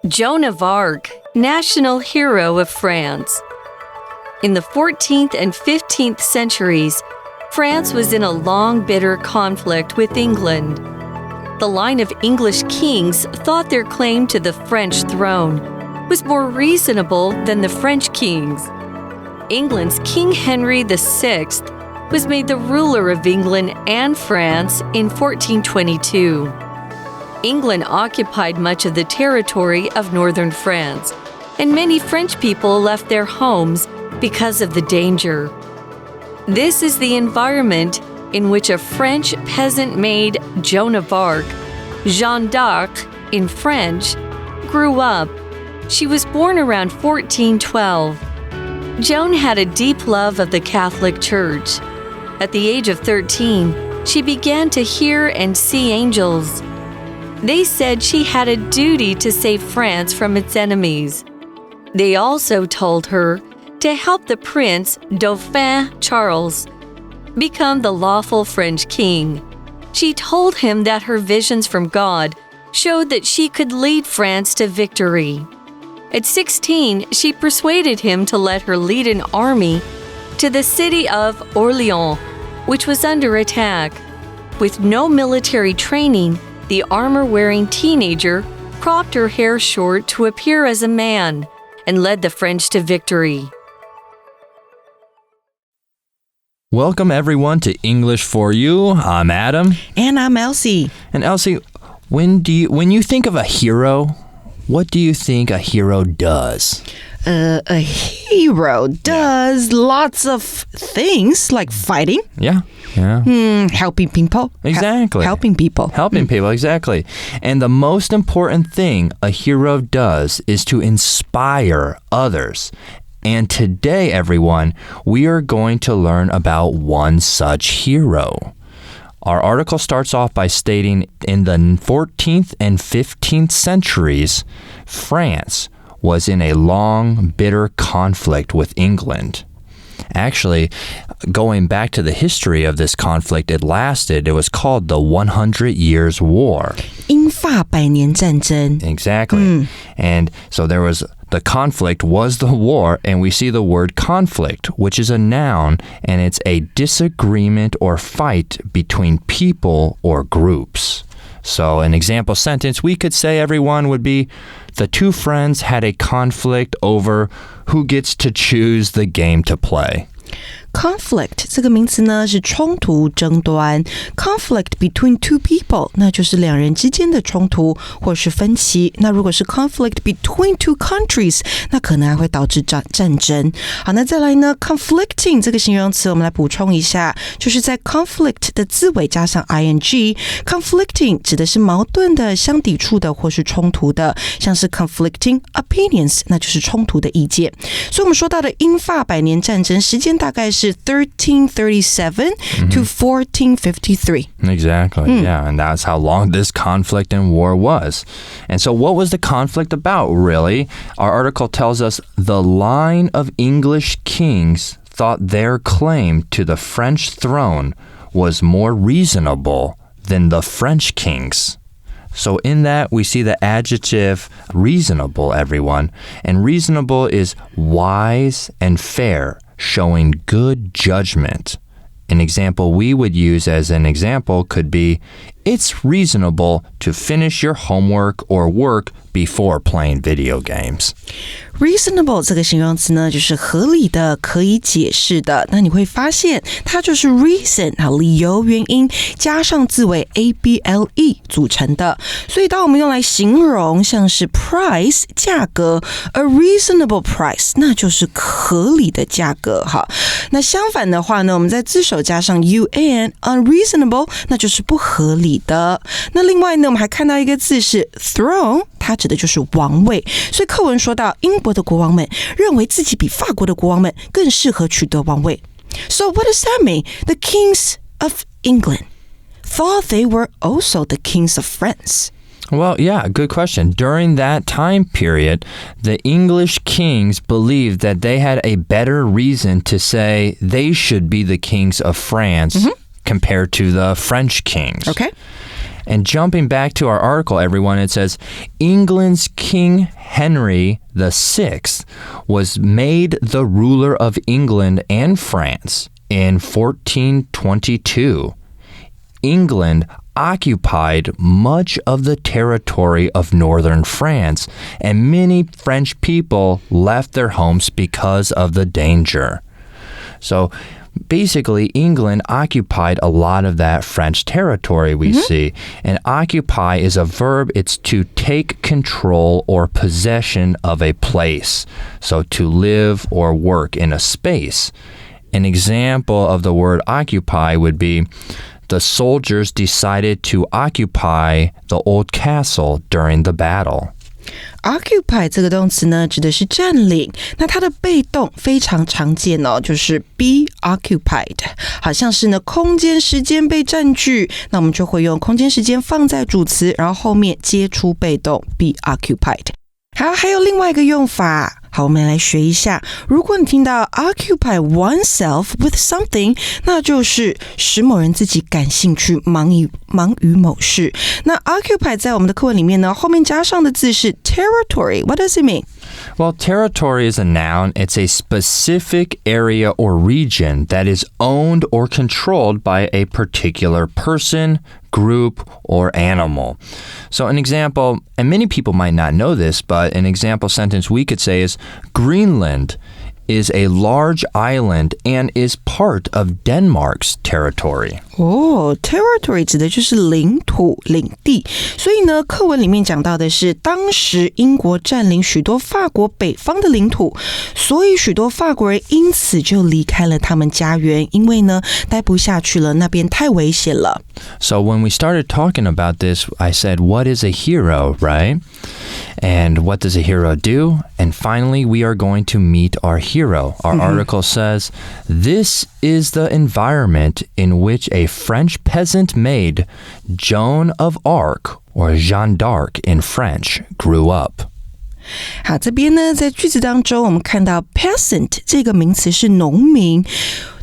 Joan of Arc, national hero of France. In the 14th and 15th centuries, France was in a long, bitter conflict with England. The line of English kings thought their claim to the French throne was more reasonable than the French kings. England's King Henry VI was made the ruler of England and France in 1422. England occupied much of the territory of northern France, and many French people left their homes because of the danger. This is the environment in which a French peasant maid, Joan of Arc, Jeanne d'Arc in French, grew up. She was born around 1412. Joan had a deep love of the Catholic Church. At the age of 13, she began to hear and see angels. They said she had a duty to save France from its enemies. They also told her to help the Prince Dauphin Charles become the lawful French king. She told him that her visions from God showed that she could lead France to victory. At 16, she persuaded him to let her lead an army to the city of Orleans, which was under attack. With no military training, the armor-wearing teenager cropped her hair short to appear as a man and led the French to victory. Welcome everyone to English for You. I'm Adam. And I'm Elsie. And Elsie, when you think of a hero, what do you think a hero does? A hero does lots of things like fighting. Yeah. Helping people. Exactly. Helping people. Helping people, exactly. And the most important thing a hero does is to inspire others. And today, everyone, we are going to learn about one such hero. Our article starts off by stating in the 14th and 15th centuries, France was in a long, bitter conflict with England. Actually, going back to the history of this conflict, it was called the 100 Years' War. 英法百年战争. Exactly. And so the conflict was the war, and we see the word conflict, which is a noun, and it's a disagreement or fight between people or groups. So an example sentence we could say, everyone, would be, the two friends had a conflict over who gets to choose the game to play. Conflict 这个名词呢是冲突争端 Conflict between two people 那就是两人之间的冲突或是分歧那如果是 conflict between two countries 那可能还会导致战争好那再来呢 conflicting 这个形容词我们来补充一下就是在 conflict 的字尾加上 ing conflicting 指的是矛盾的相抵触的或是冲突的像是 conflicting opinions 那就是冲突的意见所以我们说到的英法百年战争时间大概是1337 to 1453. Exactly, yeah, and that's how long this conflict and war was. And so what was the conflict about, really? Our article tells us the line of English kings thought their claim to the French throne was more reasonable than the French kings. So in that, we see the adjective reasonable, everyone. And reasonable is wise and fair, showing good judgment. An example we would use as an example could be, it's reasonable to finish your homework or work before playing video games. Reasonable 这个形容词呢就是合理的可以解释的那你会发现它就是 reason 理由原因加上字尾 able 组成的所以当我们用来形容像是 price 价格 a reasonable price 那就是合理的价格好那相反的话呢我们在字首加上 un unreasonable 那就是不合理的那另外呢我们还看到一个字是 throne 它指的就是王位所以课文说到英国的国王们认为自己比法国的国王们更适合取得王位 So what does that mean? The kings of England thought they were also the kings of France. Well, yeah, good question. During that time period, the English kings believed that they had a better reason to say they should be the kings of France compared to the French kings. Okay. And jumping back to our article, everyone, it says, England's King Henry VI was made the ruler of England and France in 1422. England occupied much of the territory of northern France, and many French people left their homes because of the danger. So basically, England occupied a lot of that French territory we see. And occupy is a verb. It's to take control or possession of a place. So to live or work in a space. An example of the word occupy would be the soldiers decided to occupy the old castle during the battle.Occupy 这个动词呢，指的是占领。那它的被动非常常见哦，就是 be occupied， 好像是呢空间时间被占据，那我们就会用空间时间放在主词，然后后面接出被动 be occupied。好，还有另外一个用法。好，我们来学一下。如果你听到 occupy oneself with something， 那就是使某人自己感兴趣，忙于某事。那 occupy 在我们的课文里面呢，后面加上的字是 territory. What does it mean? Well, territory is a noun. It's a specific area or region that is owned or controlled by a particular person, group, or animal. So an example, and many people might not know this, but an example sentence we could say is Greenland is a large island and is part of Denmark's territory. Territory 指的就是领土、领地。所以呢，课文里面讲到的是，当时英国占领许多法国北方的领土，所以许多法国人因此就离开了他们家园，因为呢，待不下去了，那边太危险了。So when we started talking about this, I said, what is a hero, right? And what does a hero do? And finally, we are going to meet our hero. Our article says, this is the environment in which a French peasant maid, Joan of Arc, or Jeanne d'Arc in French, grew up. 好，这边呢，在句子当中，我们看到 peasant 这个名词是农民。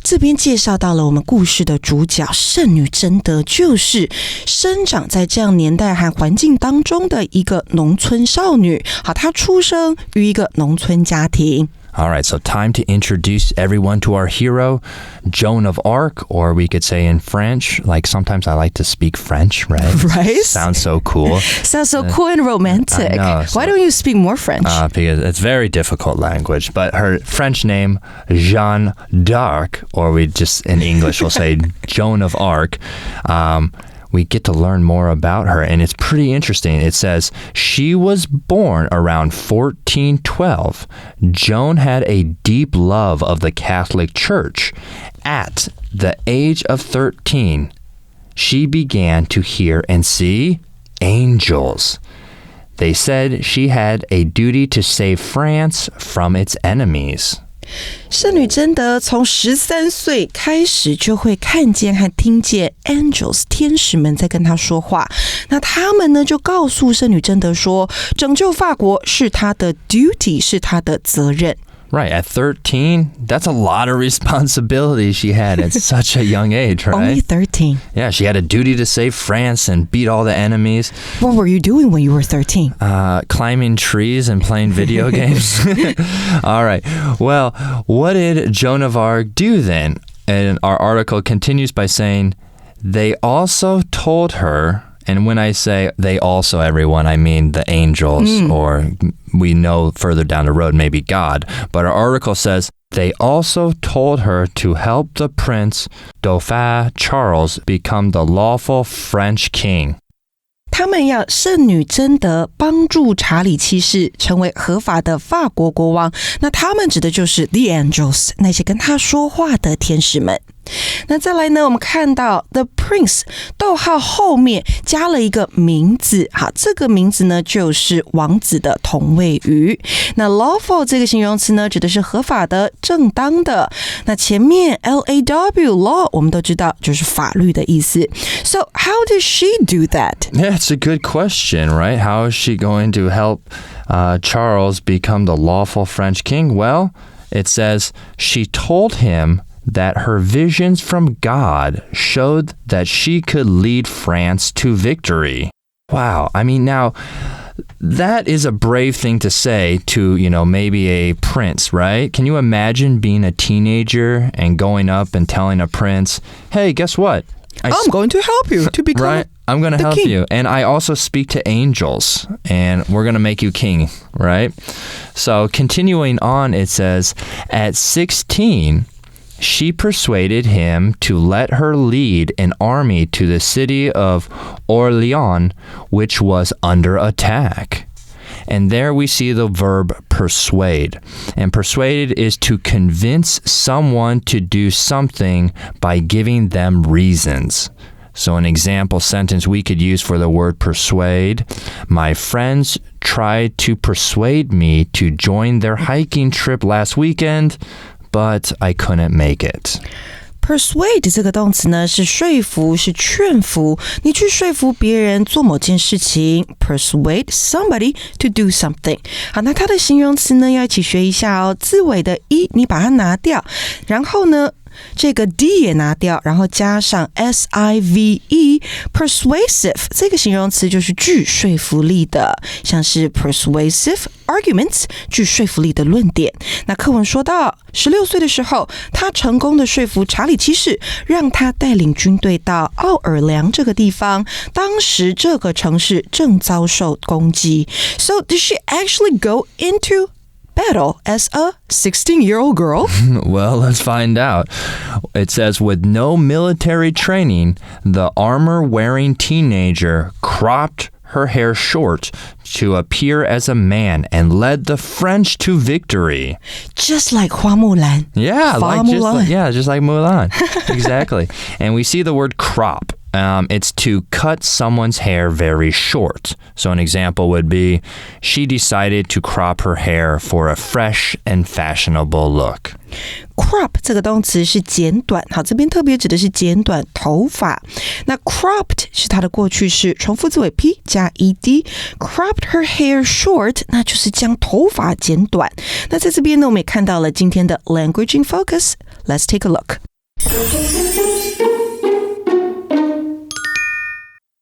这边介绍到了我们故事的主角圣女贞德，就是生长在这样年代和环境当中的一个农村少女。好，她出生于一个农村家庭。All right, so time to introduce everyone to our hero, Joan of Arc, or we could say in French, like sometimes I like to speak French, right? Right? Sounds so cool. Sounds so cool and romantic. I know, Why don't you speak more French? Because it's very difficult language, but her French name, Jeanne d'Arc, or we just in English will say Joan of Arc, we get to learn more about her, and it's pretty interesting. It says, she was born around 1412. Joan had a deep love of the Catholic Church. At the age of 13, she began to hear and see angels. They said she had a duty to save France from its enemies.圣女贞德从13岁开始就会看见和听见 angels 天使们在跟她说话，那他们呢就告诉圣女贞德说，拯救法国是她的 duty， 是她的责任。Right, at 13, that's a lot of responsibility she had at such a young age, right? Only 13. Yeah, she had a duty to save France and beat all the enemies. What were you doing when you were 13? Climbing trees and playing video games. All right, well, what did Joan of Arc do then? And our article continues by saying, they also told her, and when I say they also, everyone, I mean the angels, or we know further down the road, maybe God. But our article says, they also told her to help the Prince Dauphin Charles become the lawful French king. 他们要圣女贞德帮助查理七世成为合法的法国国王，那他们指的就是 the angels， 那些跟他说话的天使们。那再来呢，我们看到 the prince 逗号后面加了一个名字，好，这个名字呢就是王子的同位语。那 lawful 这个形容词呢指的是合法的、正当的。那前面 law law 我们都知道就是法律的意思。So how does she do that? Yeah, it's a good question, right? How is she going to help Charles become the lawful French king? Well, it says she told him that her visions from God showed that she could lead France to victory. Wow, I mean, now, that is a brave thing to say to, maybe a prince, right? Can you imagine being a teenager and going up and telling a prince, hey, guess what? I'm going to help you to become right? I'm going to help king. you. And I also speak to angels, and we're going to make you king, right? So continuing on, it says, at 16, she persuaded him to let her lead an army to the city of Orleans, which was under attack. And there we see the verb persuade. And persuade is to convince someone to do something by giving them reasons. So an example sentence we could use for the word persuade: my friends tried to persuade me to join their hiking trip last weekend, but I couldn't make it. Persuade 这个动词呢，是说服，是劝服，你去说服别人做某件事情。Persuade somebody to do something。好，那它的形容词呢，要一起学一下哦。字尾的一，你把它拿掉，然后呢，这个 d 也拿掉，然后加上 sive。 Persuasive 这个形容词就是具说服力的，像是 persuasive arguments 具说服力的论点。那课文说到16岁的时候，他成功的说服查理七世，让他带领军队到奥尔良这个地方。当时这个城市正遭受攻击。So did she actually go into battle as a 16-year-old girl? Well, let's find out. It says, with no military training, the armor-wearing teenager cropped her hair short to appear as a man and led the French to victory. Just like 花木兰. Yeah, just like Mulan. Exactly. And we see the word crop. It's to cut someone's hair very short. So an example would be, she decided to crop her hair for a fresh and fashionable look. Crop 这个动词是剪短，好，这边特别指的是剪短头发。那 cropped 是它的过去式，重复字尾 p 加 ed。Cropped her hair short， 那就是将头发剪短。那在这边呢，我们也看到了今天的 language in focus. Let's take a look.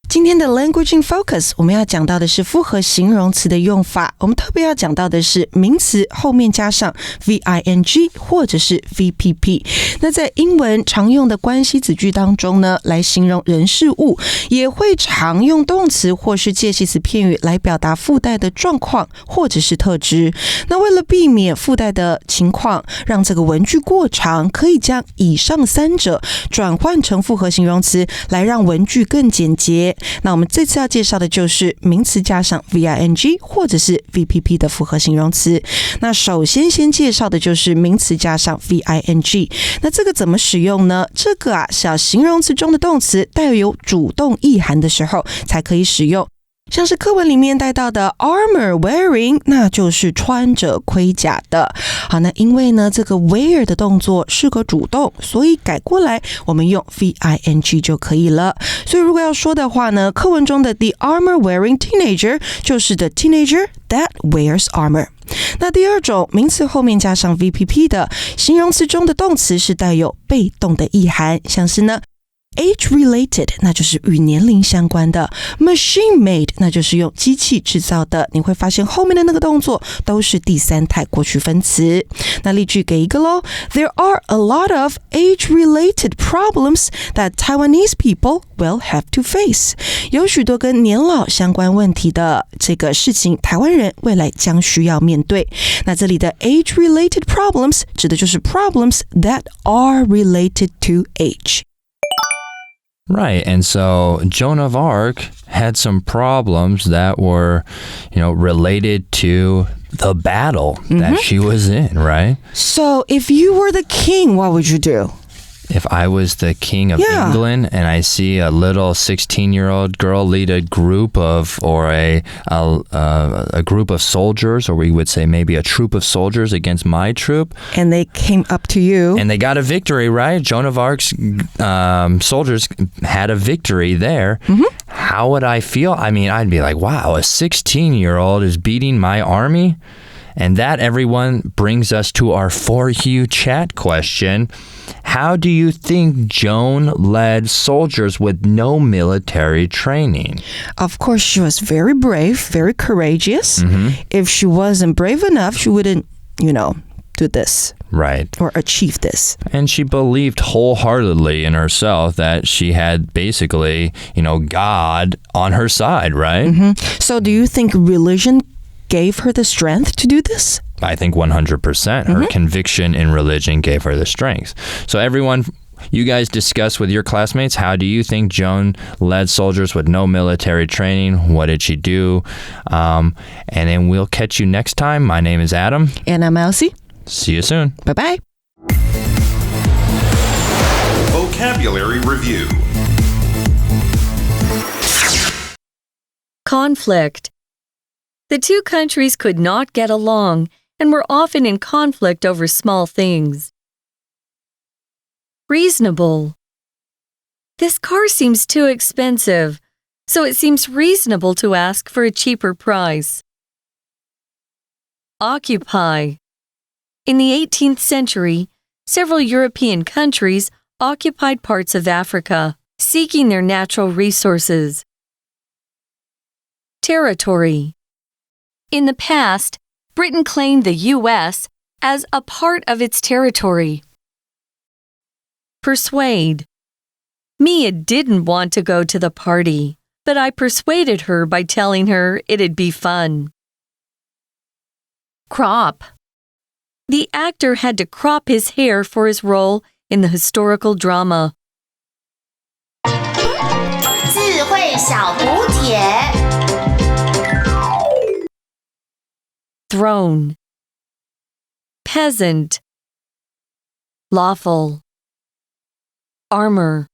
今天的 language in focus 我们要讲到的是复合形容词的用法，我们特别要讲到的是名词后面加上 VING 或者是 VPP。 那在英文常用的关系子句当中呢，来形容人事物，也会常用动词或是介系词片语来表达附带的状况或者是特质。那为了避免附带的情况让这个文句过长，可以将以上三者转换成复合形容词，来让文句更简洁。那我们这次要介绍的就是名词加上 VING 或者是 VPP 的复合形容词。那首先介绍的就是名词加上 VING。 那这个怎么使用呢？这个是要形容词中的动词带有主动意涵的时候才可以使用。像是课文里面带到的 armor wearing， 那就是穿着盔甲的。好，那因为呢这个 wear 的动作是个主动，所以改过来我们用 VING 就可以了。所以如果要说的话呢，课文中的 the armor wearing teenager 就是 the teenager that wears armor。 那第二种名词后面加上 VPP 的形容词中的动词是带有被动的意涵，像是呢Age-related 那就是与年龄相关的， Machine-made 那就是用机器制造的。你会发现后面的那个动作都是第三态过去分词。那例句给一个咯， There are a lot of age-related problems that Taiwanese people will have to face. 有许多跟年老相关问题的这个事情，台湾人未来将需要面对。那这里的 age-related problems 指的就是 problems that are related to age。Right, and so Joan of Arc had some problems that were, related to the battle that she was in, right? So if you were the king, what would you do? If I was the king of England and I see a little 16-year-old girl lead a group of, or a group of soldiers, or we would say maybe a troop of soldiers against my troop. And they came up to you. And they got a victory, right? Joan of Arc's soldiers had a victory there. How would I feel? I mean, I'd be like, wow, a 16-year-old is beating my army? And that, everyone, brings us to our For You chat question. How do you think Joan led soldiers with no military training? Of course, she was very brave, very courageous. If she wasn't brave enough, she wouldn't, do this. Right. Or achieve this. And she believed wholeheartedly in herself that she had basically, God on her side, right? So do you think religion gave her the strength to do this? I think 100%. Her conviction in religion gave her the strength. So everyone, you guys discuss with your classmates, how do you think Joan led soldiers with no military training? What did she do? And then we'll catch you next time. My name is Adam. And I'm Elsie. See you soon. Bye-bye. Vocabulary Review. Conflict. The two countries could not get along and were often in conflict over small things. Reasonable. This car seems too expensive, so it seems reasonable to ask for a cheaper price. Occupy. In the 18th century, several European countries occupied parts of Africa, seeking their natural resources. Territory. In the past, Britain claimed the U.S. as a part of its territory. Persuade. Mia didn't want to go to the party, but I persuaded her by telling her it'd be fun. Crop. The actor had to crop his hair for his role in the historical drama. 智慧小补帖 Throne. Peasant. Lawful. Armor.